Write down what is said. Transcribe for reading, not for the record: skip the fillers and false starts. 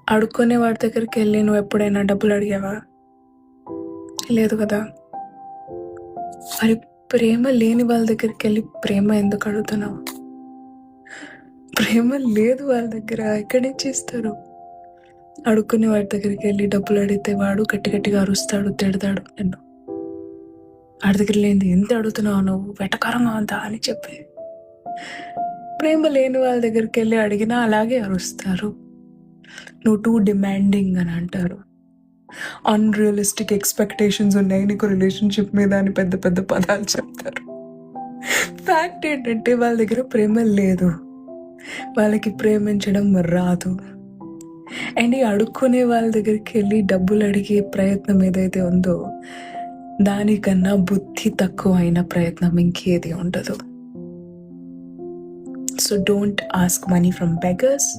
అడుక్కునే వాడి దగ్గరికి వెళ్ళి నువ్వు ఎప్పుడైనా డబ్బులు అడిగావా? లేదు కదా. మరి ప్రేమ లేని వాళ్ళ దగ్గరికి వెళ్ళి ప్రేమ ఎందుకు అడుగుతున్నావు? ప్రేమ లేదు వాళ్ళ దగ్గర, ఎక్కడి నుంచి ఇస్తారు? అడుక్కునే వాడి దగ్గరికి వెళ్ళి డబ్బులు అడిగితే వాడు గట్టి గట్టిగా అరుస్తాడు, తిడతాడు నిన్ను. వాడి దగ్గర లేనిది ఎంత అడుగుతున్నావు నువ్వు, వెటకారంగా ఉందా అని చెప్పి. ప్రేమ లేని వాళ్ళ దగ్గరికి వెళ్ళి అడిగినా అలాగే అరుస్తారు. నువ్వు టూ డిమాండింగ్ అని అంటారు. అన్రియలిస్టిక్ ఎక్స్పెక్టేషన్స్ ఉన్నాయి నీకు రిలేషన్షిప్ మీద అని పెద్ద పెద్ద పదాలు చెప్తారు. ఫ్యాక్ట్ ఏంటంటే వాళ్ళ దగ్గర ప్రేమ లేదు, వాళ్ళకి ప్రేమించడం రాదు. అండ్ ఈ అడుక్కునే వాళ్ళ దగ్గరికి వెళ్ళి డబ్బులు అడిగే ప్రయత్నం ఏదైతే ఉందో దానికన్నా బుద్ధి తక్కువ అయిన ప్రయత్నం ఇంకేది ఉండదు. So don't ask money from beggars.